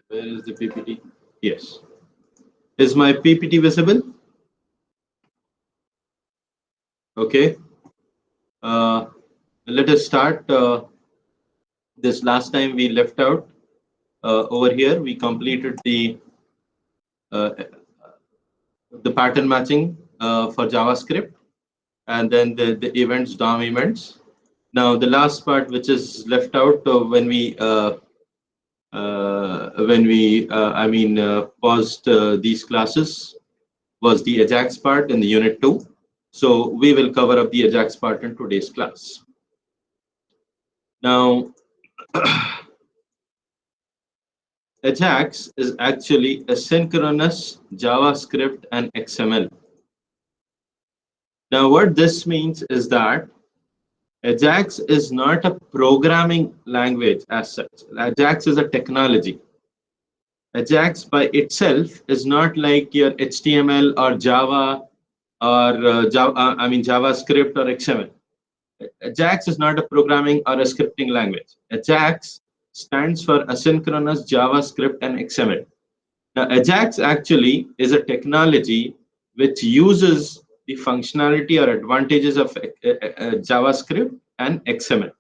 Where is the PPT? Yes. Is my PPT visible? Okay. Let us start. This last time we left out over here. We completed uh, the pattern matching for JavaScript, and then the events, DOM events. Now the last part, which is left out when we paused these classes, was the Ajax part in the unit 2. So we will cover up the Ajax part in today's class. Now, Ajax is actually asynchronous JavaScript and XML. Now, what this means is that Ajax is not a programming language as such. Ajax is a technology. Ajax by itself is not like your HTML or Java or JavaScript or XML. Ajax is not a programming or a scripting language. Ajax stands for asynchronous JavaScript and XML. Now, Ajax actually is a technology which uses the functionality or advantages of JavaScript and XML.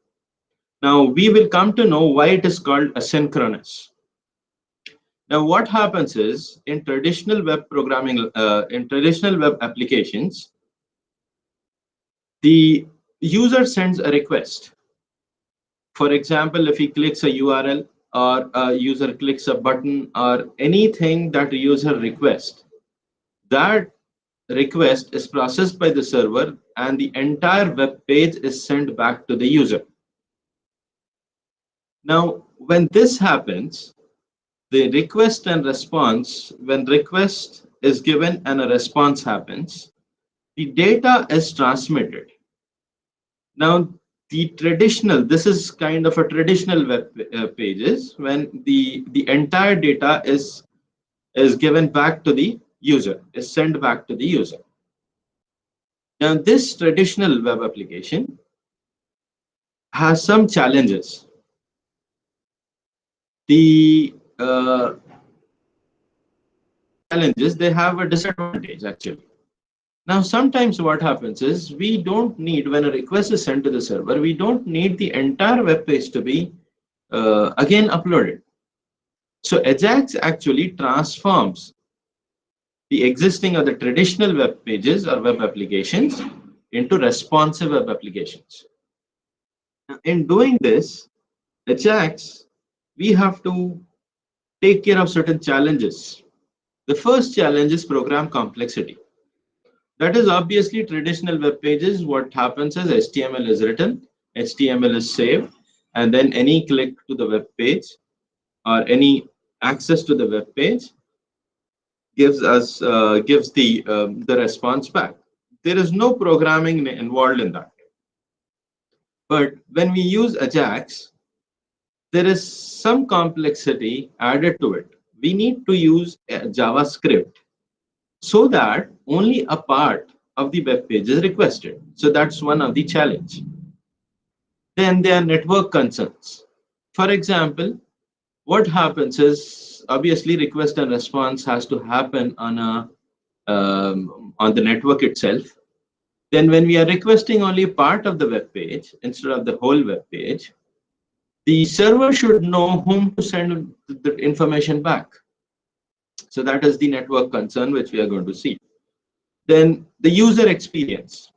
Now, we will come to know why it is called asynchronous. Now, what happens is in traditional web programming, in traditional web applications, the user sends a request. For example, if he clicks a URL or a user clicks a button or anything that the user requests, that request is processed by the server and the entire web page is sent back to the user. Now, when this happens, the request and response, when request is given and a response happens, the data is transmitted. Now, the traditional, this is kind of a traditional web pages when the entire data is given back to the user, is sent back to the user. Now, this traditional web application has some challenges. The challenges, they have a disadvantage actually. Now, sometimes what happens is we don't need, when a request is sent to the server, we don't need the entire web page to be again uploaded. So Ajax actually transforms the existing or the traditional web pages or web applications into responsive web applications. Now, in doing this, Ajax, we have to take care of certain challenges. The first challenge is program complexity. That is obviously traditional web pages. What happens is HTML is written, HTML is saved, and then any click to the web page or any access to the web page gives the response back. There is no programming involved in that. But when we use Ajax, there is some complexity added to it. We need to use JavaScript so that only a part of the web page is requested. So that's one of the challenge. Then there are network concerns. For example, what happens is obviously request and response has to happen on the network itself. Then when we are requesting only part of the web page instead of the whole web page, the server should know whom to send the information back. So that is the network concern which we are going to see. Then the user experience.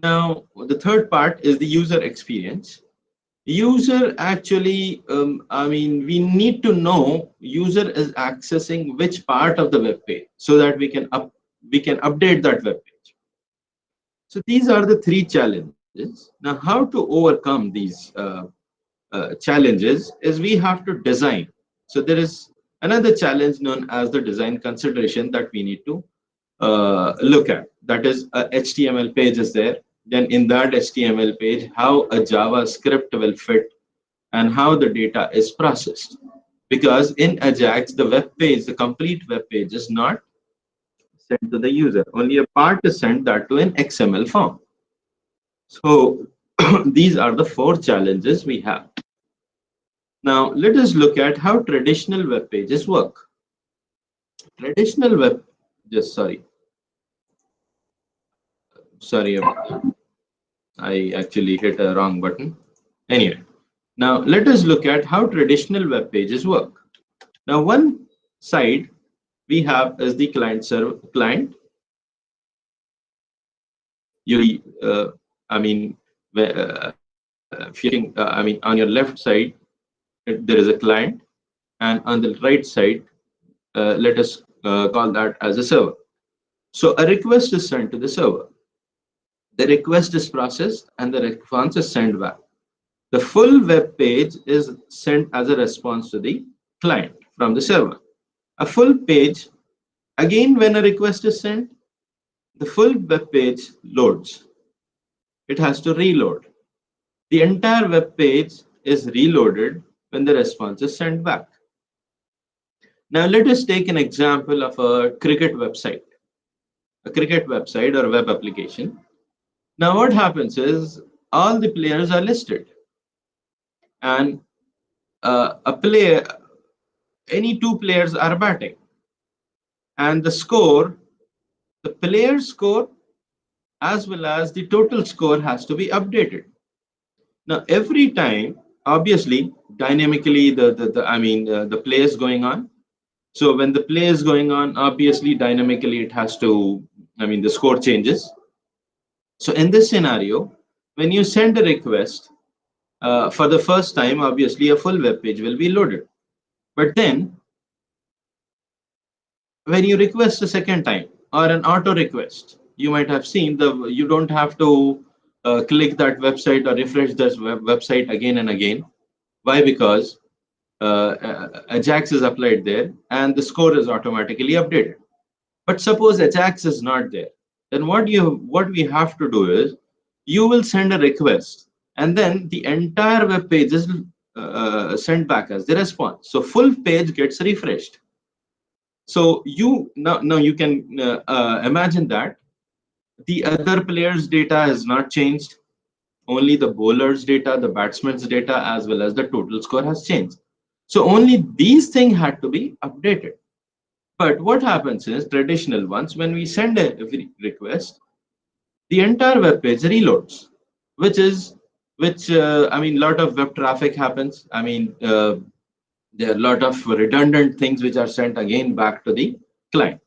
Now, the third part is the user experience. User actually, we need to know user is accessing which part of the web page so that we can update that web page. So these are the three challenges. Now, how to overcome these challenges is we have to design. So there is another challenge known as the design consideration that we need to look at. That is, a HTML page is there. Then in that HTML page, how a JavaScript will fit and how the data is processed. Because in Ajax, the web page, the complete web page is not sent to the user. Only a part is sent, that to an XML form. So these are the four challenges we have. Now let us look at how traditional web pages work. Traditional web, just sorry, I actually hit a wrong button. Anyway, now let us look at how traditional web pages work. Now one side we have is the client server client. You I mean, if you I mean, on your left side there is a client, and on the right side, let us call that as a server. So a request is sent to the server. The request is processed and the response is sent back. The full web page is sent as a response to the client from the server. A full page, again, when a request is sent, the full web page loads. It has to reload. The entire web page is reloaded when the response is sent back. Now let us take an example of a cricket website or web application. Now what happens is all the players are listed, and any two players are batting, and the player score as well as the total score has to be updated. Now every time, obviously, dynamically the play is going on. So when the play is going on, obviously dynamically it has to, the score changes. So in this scenario, when you send a request for the first time, obviously a full web page will be loaded. But then when you request a second time or an auto request, you might have seen you don't have to click that website or refresh this website again and again. Why? Because Ajax is applied there and the score is automatically updated. But suppose Ajax is not there, then what we have to do is you will send a request, and then the entire web page is sent back as the response. So full page gets refreshed. So now you can imagine that the other players' data has not changed. Only the bowler's data, the batsman's data, as well as the total score has changed. So only these things had to be updated. But what happens is traditional ones, when we send a request, the entire web page reloads, which lot of web traffic happens. There are a lot of redundant things which are sent again back to the client.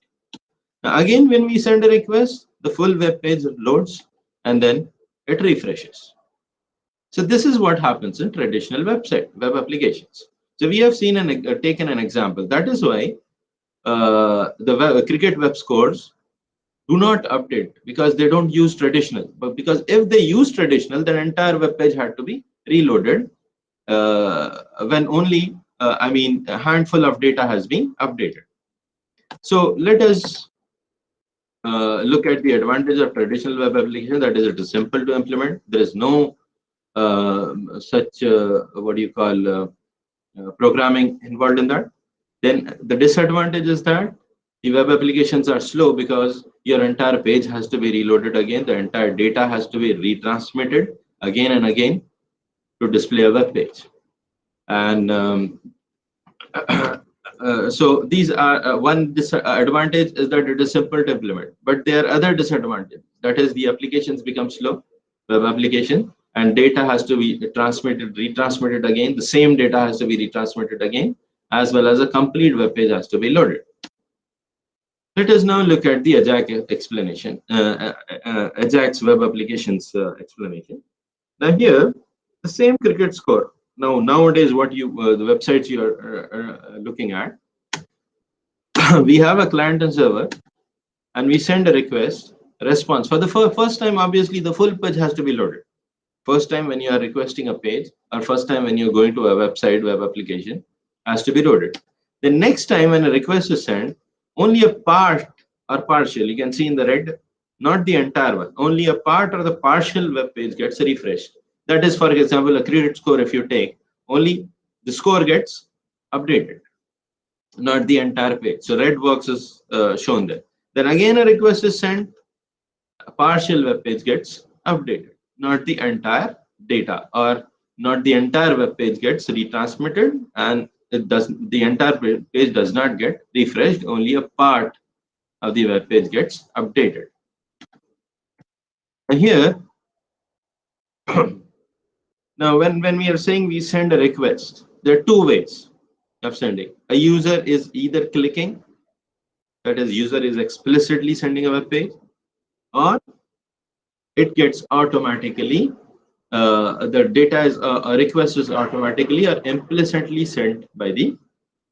Now, again, when we send a request, the full web page loads and then it refreshes. So this is what happens in traditional web applications. So we have seen taken an example. That is why the cricket web scores do not update, because they don't use traditional. But because if they use traditional, then entire web page had to be reloaded when only a handful of data has been updated. So let us look at the advantage of traditional web application. That is, it is simple to implement. There is no such what do you call programming involved in that. Then the disadvantage is that the web applications are slow because your entire page has to be reloaded again. The entire data has to be retransmitted again and again to display a web page. And so these are one disadvantage is that it is simple to implement, but there are other disadvantages. That is, the applications become slow, web application, and data has to be retransmitted again. The same data has to be retransmitted again, as well as a complete web page has to be loaded. Let us now look at the Ajax explanation, Ajax web applications explanation. Now here, the same cricket score. Now nowadays, what the websites you are looking at, we have a client and server, and we send a request, response. For the first time, obviously, the full page has to be loaded. First time when you are requesting a page, or first time when you're going to a website, web application, has to be loaded. The next time when a request is sent, only a part or partial, you can see in the red, not the entire one, only a part or the partial web page gets refreshed. That is, for example, a credit score. If you take, only the score gets updated, not the entire page. So red box is shown there. Then again a request is sent, a partial web page gets updated, not the entire data or not the entire web page gets retransmitted, and the entire page does not get refreshed. Only a part of the web page gets updated. And here, now when we are saying we send a request, there are two ways of sending. A user is either clicking, that is, user is explicitly sending a web page, or it gets automatically the data is a request is automatically or implicitly sent by the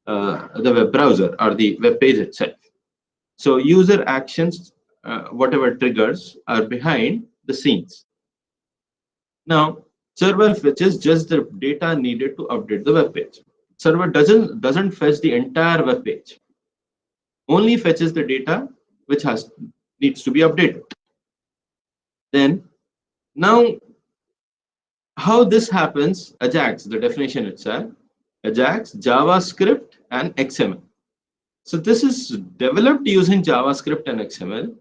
web browser or the web page itself. So user actions, whatever triggers, are behind the scenes. Now, server fetches just the data needed to update the web page. Server doesn't fetch the entire web page. Only fetches the data which needs to be updated. Then now, how this happens? Ajax, the definition itself, Ajax, JavaScript, and XML. So this is developed using JavaScript and XML,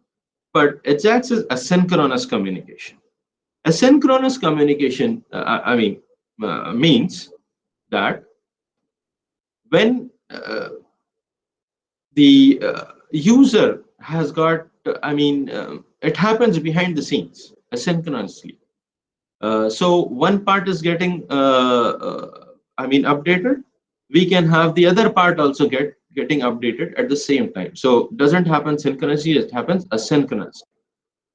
but Ajax is asynchronous communication. Asynchronous communication, means that when the user has got, it happens behind the scenes asynchronously. So one part is getting, updated. We can have the other part also getting updated at the same time. So doesn't happen synchronously; it happens asynchronous.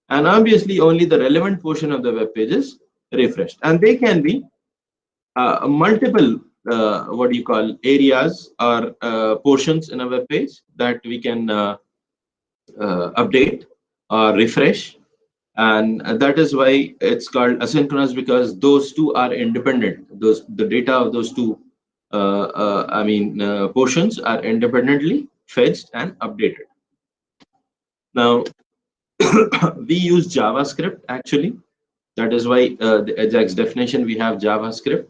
And obviously, only the relevant portion of the web page is refreshed, and they can be multiple areas or portions in a web page that we can update or refresh, and that is why it's called asynchronous, because those two are independent. The data of those two portions are independently fetched and updated. Now we use JavaScript actually. That is why the Ajax definition we have JavaScript,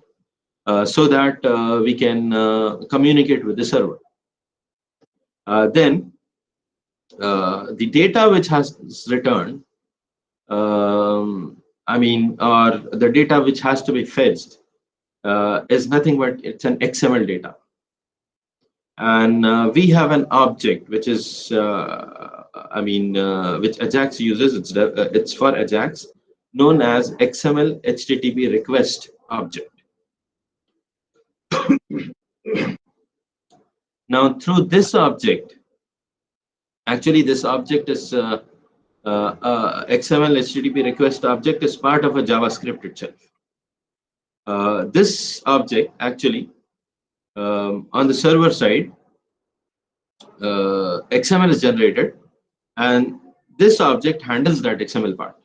so that we can communicate with the server. Then the data which has returned, or the data which has to be fetched, is nothing but it's an XML data. And we have an object which is, which Ajax uses. It's for Ajax, known as XML HTTP request object. Now, through this object, actually, this object is XML HTTP request object is part of a JavaScript itself. This object actually, on the server side, XML is generated, and this object handles that XML part.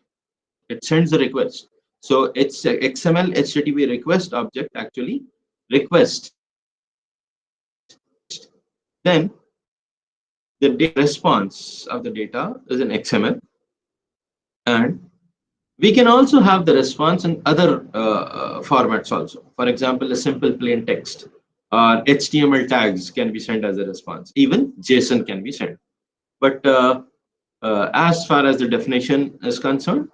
It sends the request. So it's a XML HTTP request object actually request. Then the response of the data is in XML, and we can also have the response in other formats also. For example, a simple plain text or HTML tags can be sent as a response. Even JSON can be sent. But as far as the definition is concerned,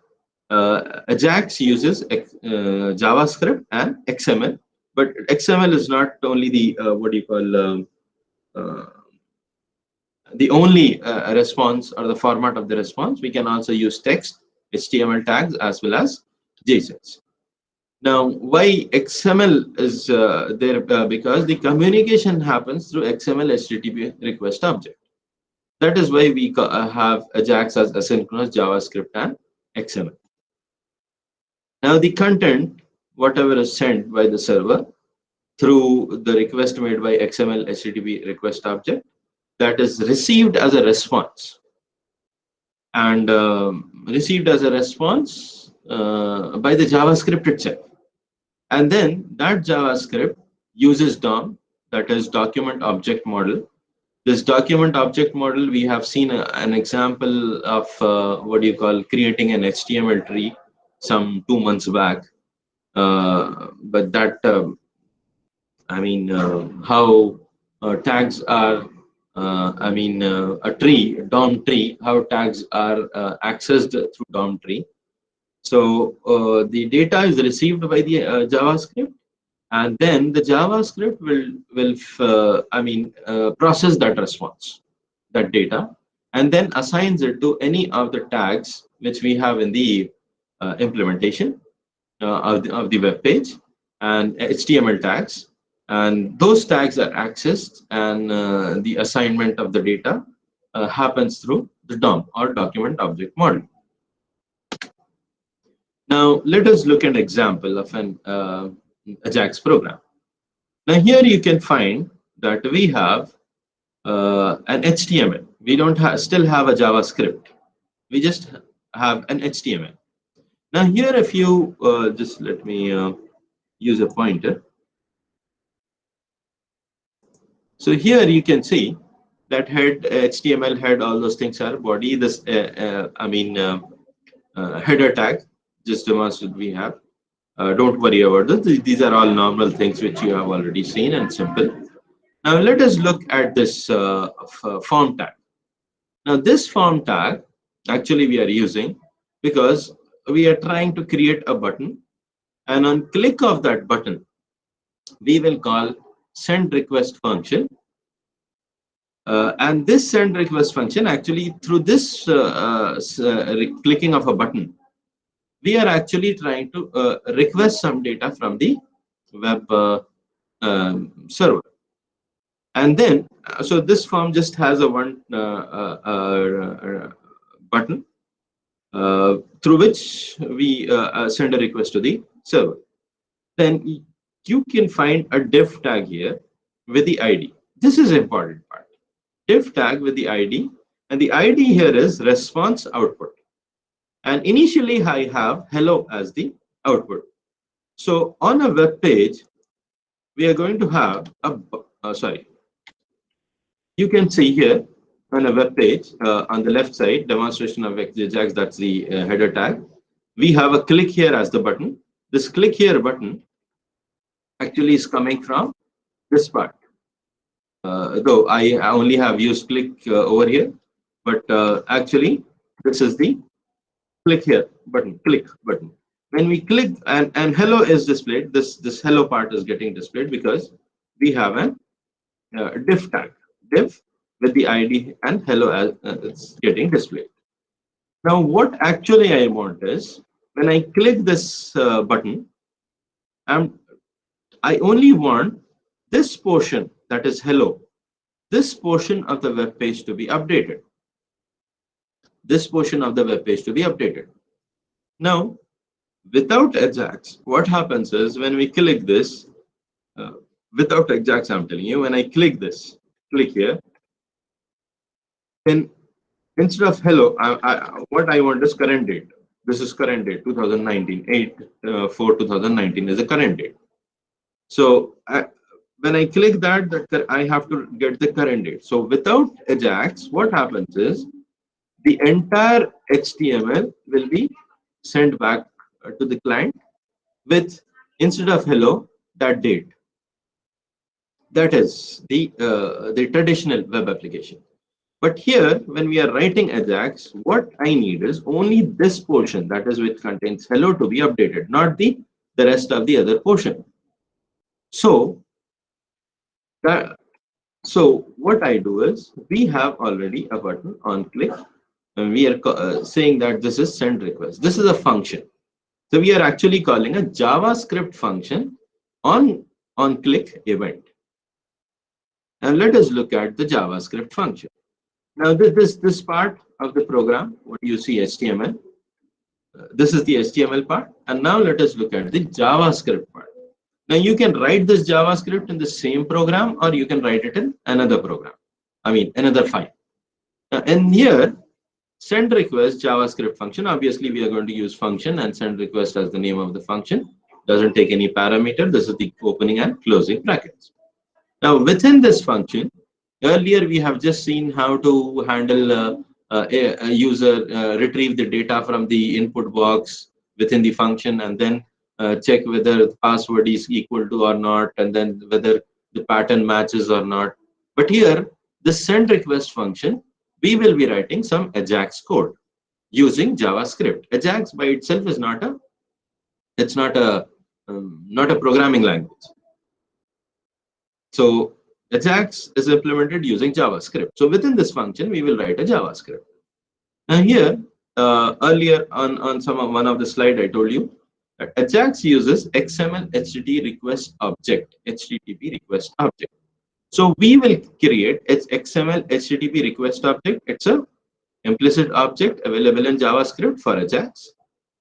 Ajax uses JavaScript and XML. But XML is not only the the only response or the format of the response. We can also use text, HTML tags, as well as JSONs. Now, why XML is there? Because the communication happens through XML HTTP request object. That is why we have Ajax as asynchronous, JavaScript, and XML. Now, the content, whatever is sent by the server through the request made by XML HTTP request object, that is received as a response, and received as a response by the JavaScript itself. And then that JavaScript uses DOM, that is document object model. This document object model, we have seen an example of creating an HTML tree some 2 months back. But that, how tags are, a tree, DOM tree, how tags are accessed through DOM tree. So the data is received by the JavaScript, and then the JavaScript will process that response, that data, and then assigns it to any of the tags which we have in the implementation of the web page, and HTML tags, and those tags are accessed, and the assignment of the data happens through the DOM, or document object model. Now let us look at an example of an Ajax program. Now here you can find that we have an HTML. We don't still have a JavaScript. We just have an HTML. Now here, if you just let me use a pointer. So here you can see that head, HTML head, all those things are body. This header tag, just demonstrate we have. Don't worry about this. These are all normal things which you have already seen and simple. Now let us look at this form tag. Now this form tag actually we are using because we are trying to create a button, and on click of that button we will call send request function, and this send request function, actually through this clicking of a button, we are actually trying to request some data from the web server. And then so this form just has a one button through which we send a request to the server. Then you can find a div tag here with the ID. This is the important part. Div tag with the ID, and the ID here is response output. And initially I have hello as the output. So on a web page, we are going to have a you can see here on a web page on the left side, demonstration of Ajax, that's the header tag. We have a click here as the button. This click here button actually is coming from this part. Though I only have used click over here, but actually this is the click here button, click button. When we click and hello is displayed, this hello part is getting displayed because we have an div tag, div with the ID and hello as it's getting displayed. Now what actually I want is, when I click this button, I only want this portion, that is hello, this portion of the web page to be updated. This portion of the web page to be updated. Now, without Ajax, what happens is when we click this, without Ajax, I'm telling you, when I click this, click here, then instead of hello, what I want is current date. This is current date, 2019, 8/4/2019 is the current date. So when I click that, I have to get the current date. So without Ajax, what happens is the entire HTML will be sent back to the client with, instead of hello, that date. That is the traditional web application. But here, when we are writing Ajax, what I need is only this portion, that is which contains hello, to be updated, not the rest of the other portion. So what I do is, we have already a button on click, and we are saying that this is send request. This is a function. So we are actually calling a JavaScript function on click event. And let us look at the JavaScript function. Now this part of the program, what you see HTML, this is the HTML part, and now let us look at the JavaScript part. Now you can write this JavaScript in the same program, or you can write it in another program, another file. And here, send request JavaScript function, obviously we are going to use function and send request as the name of the function, doesn't take any parameter. This is the opening and closing brackets. Now within this function, earlier we have just seen how to handle a user retrieve the data from the input box within the function, and then check whether the password is equal to or not, and then whether the pattern matches or not. But here, the send request function, we will be writing some Ajax code. using JavaScript. Ajax by itself is not a not a programming language. So Ajax is implemented using JavaScript. So within this function, we will write a JavaScript. Now here, earlier on one of the slide, I told you that Ajax uses XML HTTP request object, HTTP request object. So we will create its XML HTTP request object. It's a implicit object available in JavaScript for Ajax.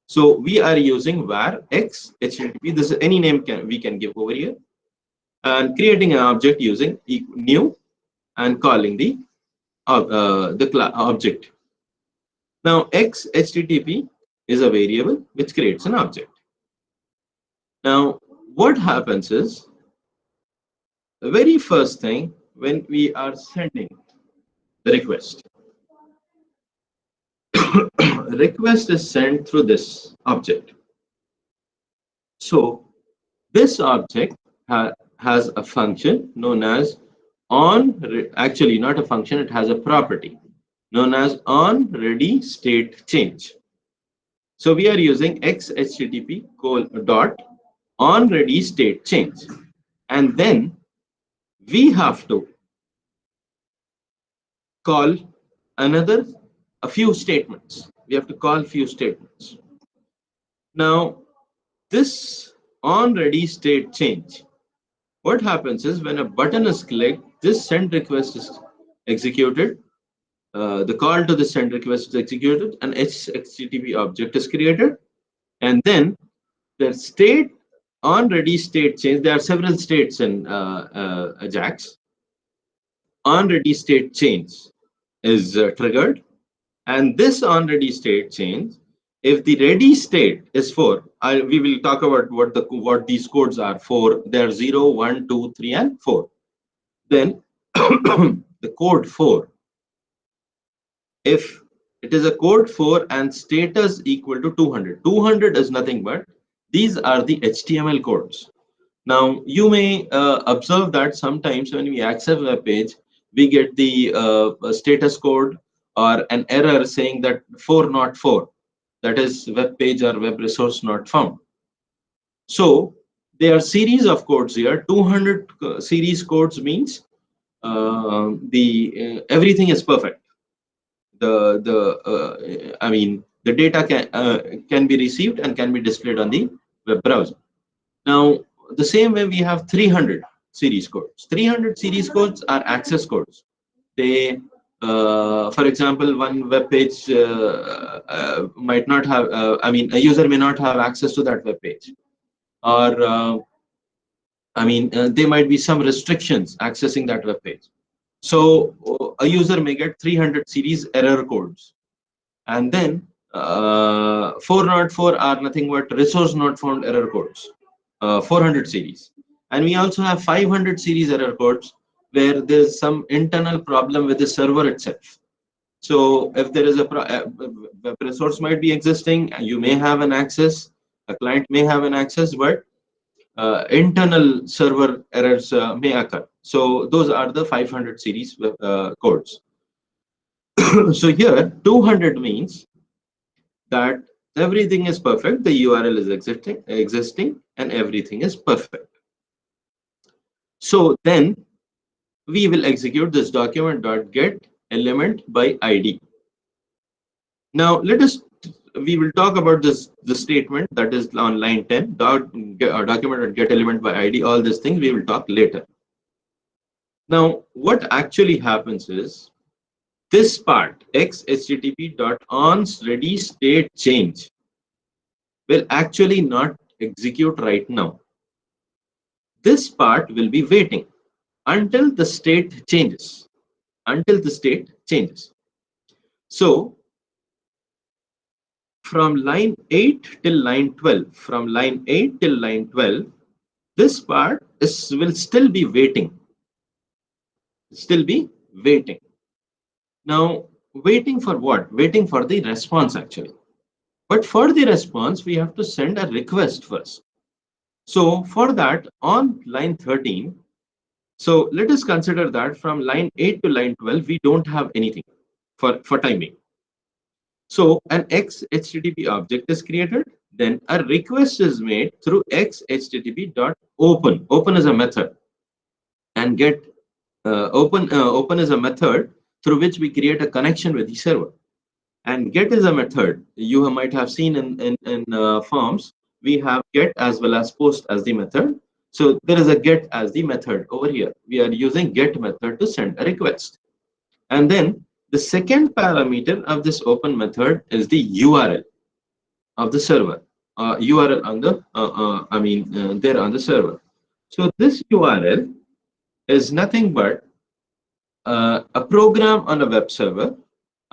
So we are using var x HTTP. This is any name we can give over here, and creating an object using new and calling the object. Now x HTTP is a variable which creates an object. Now what happens is, the very first thing when we are sending the request, request is sent through this object. So this object has a function known as actually not a function, it has a property known as onReadyStateChange. So we are using x HTTP dot onReadyStateChange, and then we have to call a few statements. We have to call few statements. Now this onReadyStateChange, what happens is when a button is clicked, this send request is executed. The call to the send request is executed, an HTTP object is created, and then the state onReadyStateChange. There are several states in Ajax. onReadyStateChange is triggered, and this onReadyStateChange, if the ready state is 4, we will talk about what these codes are. 4, they are 0, 1, 2, 3, and 4. Then the code 4, if it is a code 4 and status equal to 200, 200 is nothing but these are the HTML codes. Now you may observe that sometimes when we access a web page, we get the status code or an error saying that 404, that is web page or web resource not found. So there are series of codes here. 200 series codes means everything is perfect. I mean the data can be received and can be displayed on the web browser. Now the same way we have 300 series codes. 300 series codes are access codes. They for example, one web page might not have, I mean, a user may not have access to that web page, or there might be some restrictions accessing that web page. So a user may get 300 series error codes, and then 404 are nothing but resource not found error codes, 400 series. And we also have 500 series error codes where there's some internal problem with the server itself. So if there is a web resource might be existing, you may have an access, a client may have an access, but internal server errors may occur. So those are the 500 series codes. So here 200 means that everything is perfect, the URL is existing and everything is perfect. So then we will execute this document.get element by ID. Now we will talk about the statement that is on line 10, document.get element by ID. All these things we will talk later. Now what actually happens is, this part x http.onReadyStateChange will actually not execute right now. This part will be waiting until the state changes. So from line 8 till line 12, this part will still be waiting. Now waiting for what? Waiting for the response actually. But for the response, we have to send a request first. So for that, on line 13, so let us consider that from line 8 to line 12, we don't have anything for time being. So an X HTTP object is created, then a request is made through X HTTP dot open. Open is a method, and get open is a method through which we create a connection with the server. And get is a method you might have seen in forms. We have get as well as post as the method. So there is a get as the method over here. We are using get method to send a request. And then the second parameter of this open method is the URL of the server. URL on the there on the server. So this URL is nothing but a program on a web server.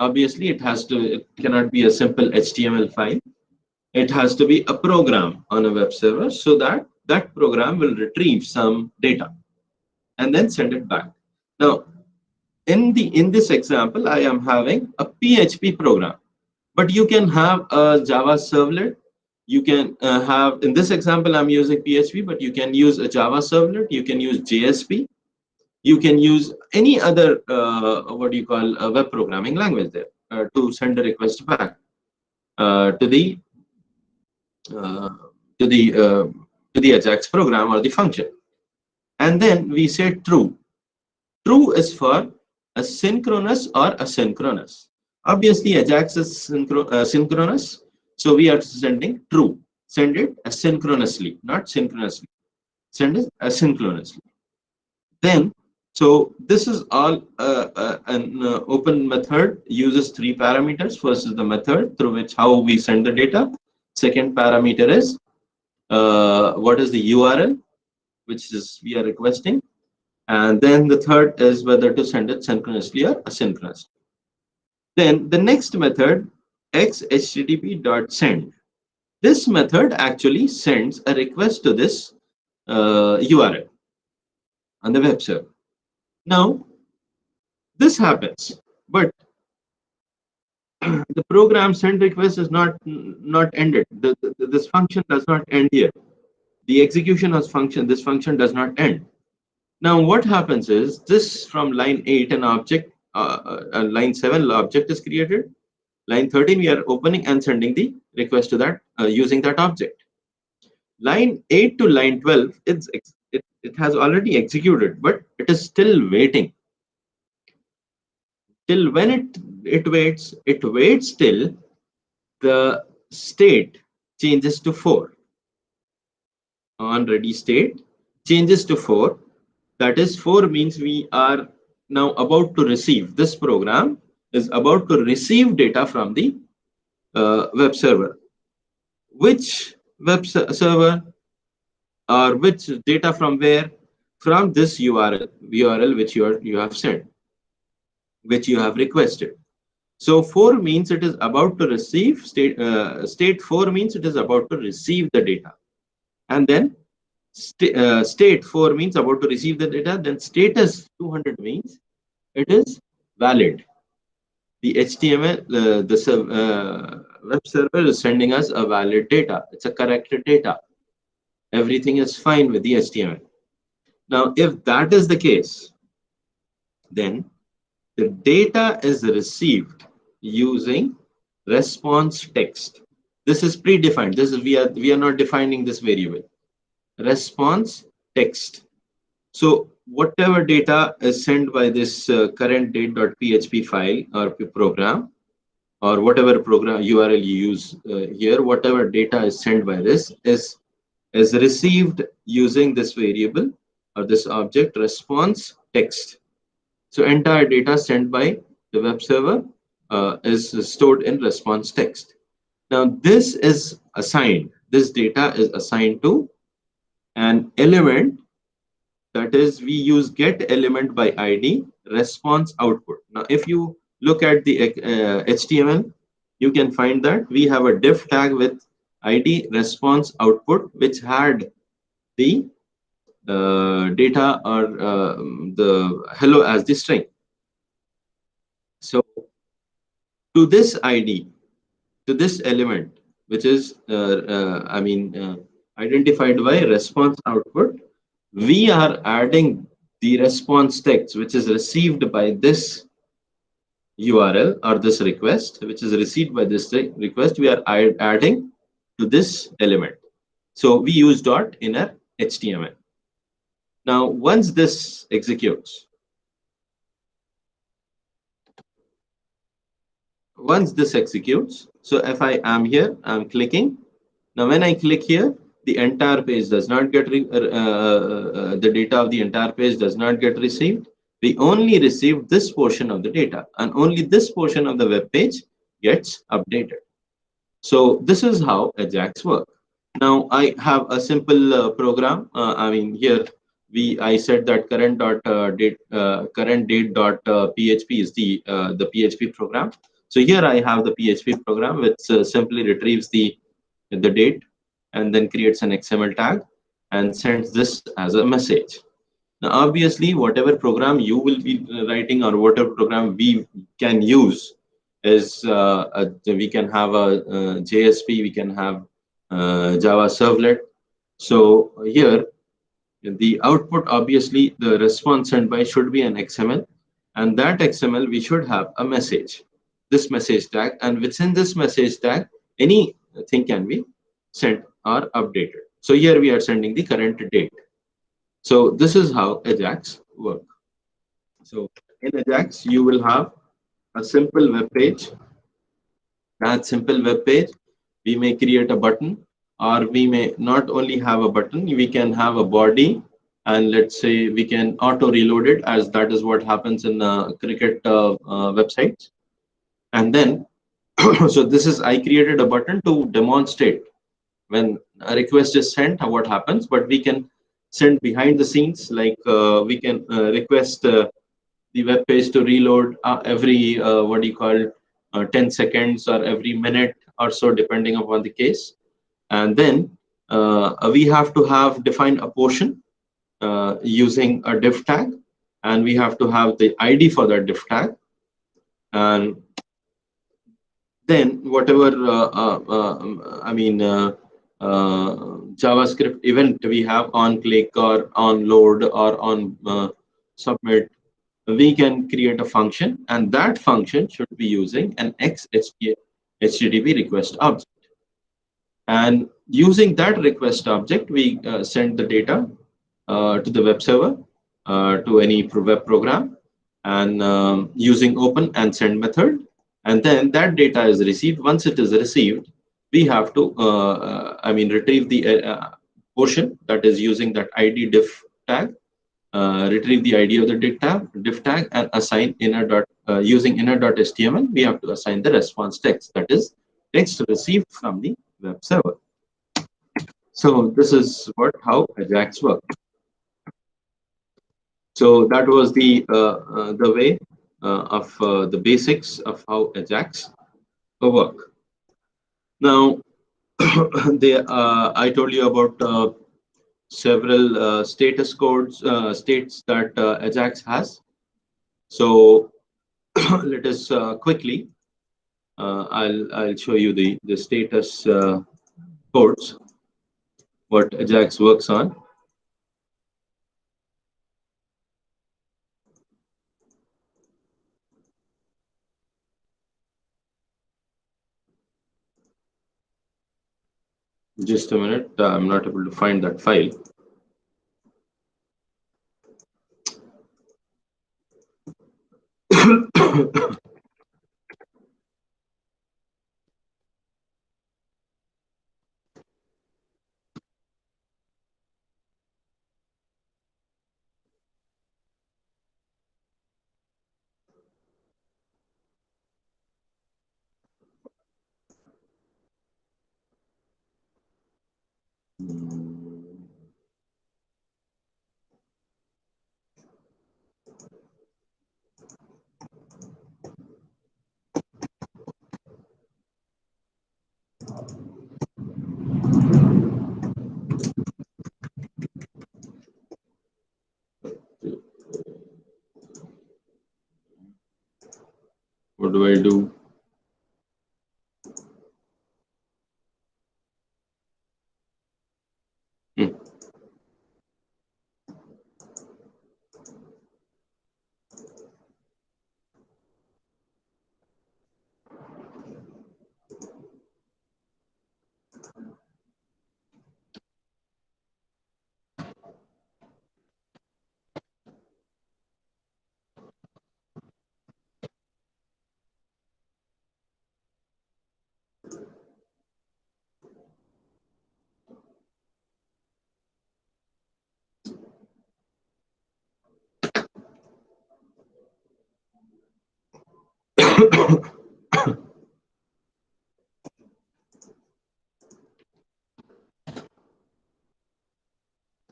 Obviously, it cannot be a simple HTML file. It has to be a program on a web server, so that that program will retrieve some data and then send it back. Now, in this example, I am having a PHP program, but you can have a Java servlet. You can have, in this example, I'm using PHP, but you can use a Java servlet. You can use JSP. You can use any other what do you call a web programming language there to send a request back to the uh, to the uh, to the Ajax program or the function. And then we say true. True is for asynchronous or asynchronous. Obviously, Ajax is synchronous, so we are sending true. Send it asynchronously, not synchronously. Send it asynchronously. Then, so this is all an open method uses three parameters. First is the method through which how we send the data. Second parameter is what is the URL, which is we are requesting. And then the third is whether to send it synchronously or asynchronously. Then the next method, xHTTP.send. This method actually sends a request to this URL on the web server. Now, this happens, but the program send request is not ended. This function does not end here. The execution of function, this function does not end. Now, what happens is this from line 8, an object, line 7, object is created. Line 13, we are opening and sending the request to that using that object. Line 8 to line 12, it has already executed, but it is still waiting. Till when it waits till the state changes to 4. On ready state changes to 4. That is 4 means we are now about to receive, this program is about to receive data from the web server. Which server, or which data from where? From this URL which you have sent, which you have requested. So 4 means it is about to receive, state 4 means it is about to receive the data. And then state 4 means about to receive the data. Then status 200 means it is valid. The HTML, the web server is sending us a valid data. It's a corrected data. Everything is fine with the HTML. Now, if that is the case, then the data is received using response text. This is predefined. This is we are not defining this variable. Response text. So whatever data is sent by this current date.php file or program, or whatever program URL you use here, whatever data is sent by this is received using this variable or this object response text. So entire data sent by the web server is stored in response text. Now this is assigned, this data is assigned to an element, that is we use get element by ID response output. Now if you look at the HTML, you can find that we have a div tag with ID response output, which had the data or the hello as the string. So to this ID, to this element, which is identified by response output, we are adding the response text which is received by this URL or this request, which is received by this request, we are adding to this element. So we use dot inner HTML. Now, once this executes, so if I am here, I'm clicking. Now, when I click here, the entire page does not get the data of the entire page does not get received. We only receive this portion of the data, and only this portion of the web page gets updated. So this is how Ajax work. Now I have a simple program. I mean, here I said that current date dot PHP is the PHP program. So here I have the PHP program, which simply retrieves the date and then creates an XML tag and sends this as a message. Now, obviously, whatever program you will be writing or whatever program we can use is we can have a, JSP, we can have Java servlet. So here, the output, obviously, the response sent by should be an XML, and that XML we should have a message, this message tag, and within this message tag, anything can be sent or updated. So here we are sending the current date. So this is how Ajax work. So in Ajax, you will have a simple web page. That simple web page, we may create a button, or we may not only have a button, we can have a body, and let's say we can auto reload it, as that is what happens in cricket websites. And then, so this is, I created a button to demonstrate when a request is sent, what happens, but we can send behind the scenes, like we can request the web page to reload every what do you call 10 seconds or every minute or so, depending upon the case. And then we have to have defined a portion using a div tag, and we have to have the ID for that div tag. And then whatever JavaScript event we have on click or on load or on submit, we can create a function, and that function should be using an HTTP request object. And using that request object, we send the data to the web server, to any web program, and using open and send method. And then that data is received. Once it is received, we have to retrieve the portion that is using that ID div tag, retrieve the ID of the div tag, and assign using inner.html. We have to assign the response text, that is text received from the web server. So this is how Ajax works. So that was the way of the basics of how Ajax work. Now, I told you about several status codes, states that Ajax has. So let us quickly. I'll show you the status codes what Ajax works on. Just a minute, I'm not able to find that file. What do I do?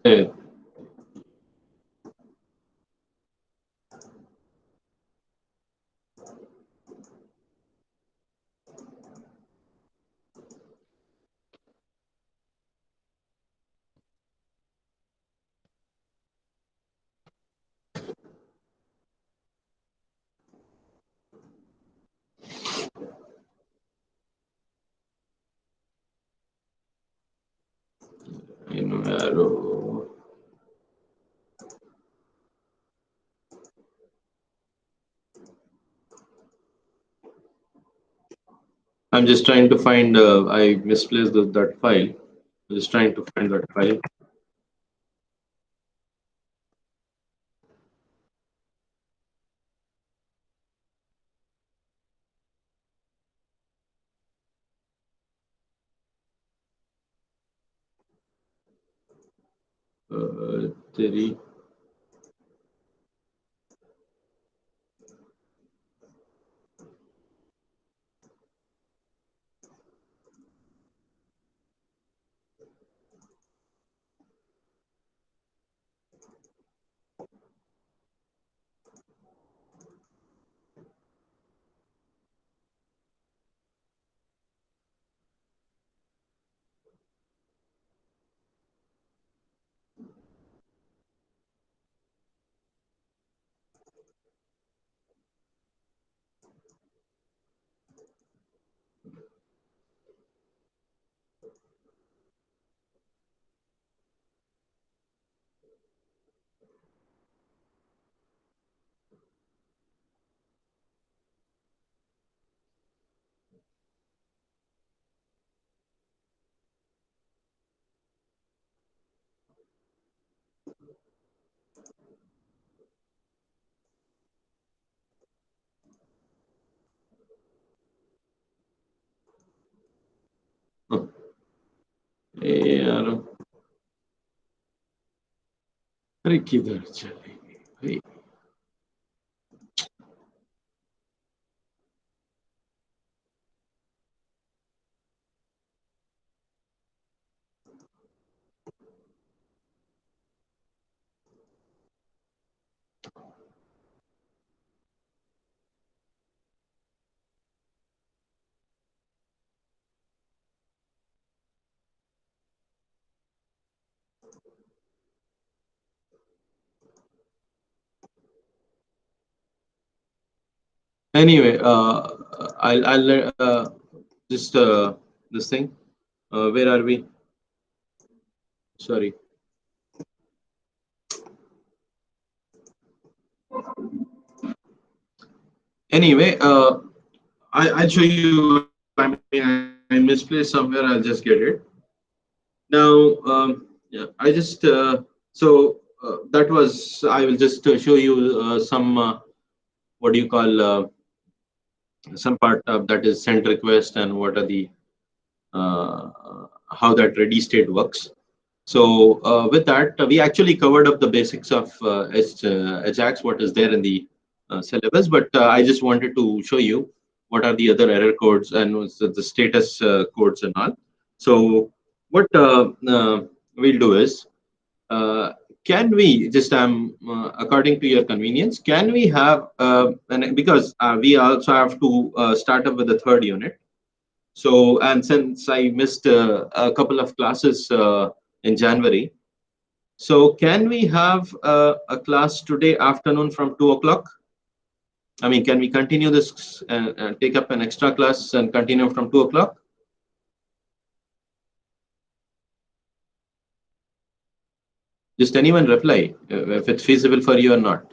Eh, arrow. I'm just trying to find. I misplaced that file. I'm just trying to find that file. Theory. Huh. यार अरे किधर चले गए भाई anyway I'll just this thing where are we sorry anyway I'll show you I mean I misplaced somewhere I'll just get it now yeah I just that was I will just show you some what do you call some part of that is send request and what are the uh, how that ready state works. So with that, we actually covered up the basics of Ajax, what is there in the syllabus, but I just wanted to show you what are the other error codes and what's the status codes and all. So what we'll do is, can we just according to your convenience, can we have, and because we also have to start up with the third unit, so, and since I missed a couple of classes in January, so can we have a class today afternoon from 2 o'clock? I mean, can we continue this and take up an extra class and continue from 2 o'clock? Just anyone reply if it's feasible for you or not.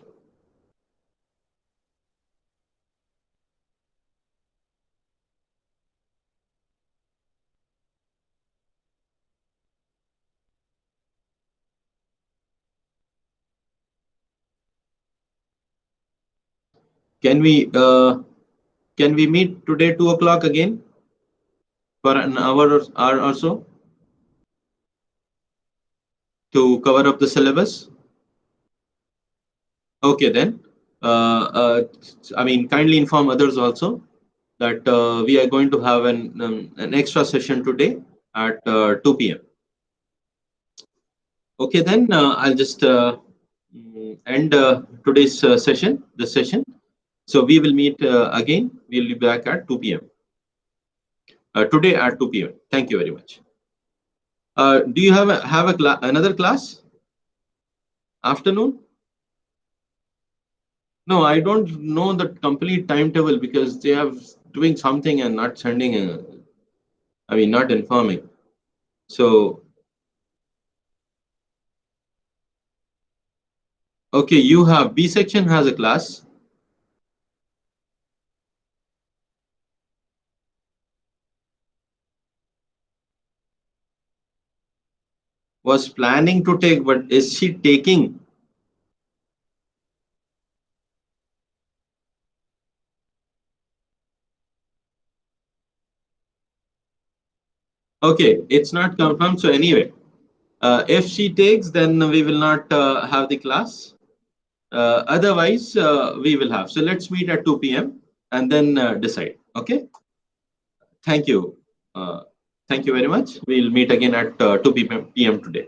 Can we meet today 2 o'clock again for an hour or so to cover up the syllabus? Okay then. I mean, kindly inform others also that we are going to have an extra session today at 2 p.m. Okay, then I'll just end today's this session. So we will meet again. We'll be back at 2 p.m. Today at 2 p.m. Thank you very much. Do you have another class? Afternoon? No, I don't know the complete timetable because they have doing something and not sending. I mean, not informing. So, okay, you have B section has a class. Was planning to take, but is she taking? Okay, it's not confirmed. So anyway, if she takes, then we will not have the class. Otherwise, we will have. So let's meet at 2 p.m. and then decide. Okay. Thank you. Thank you very much. We'll meet again at 2 p.m. today.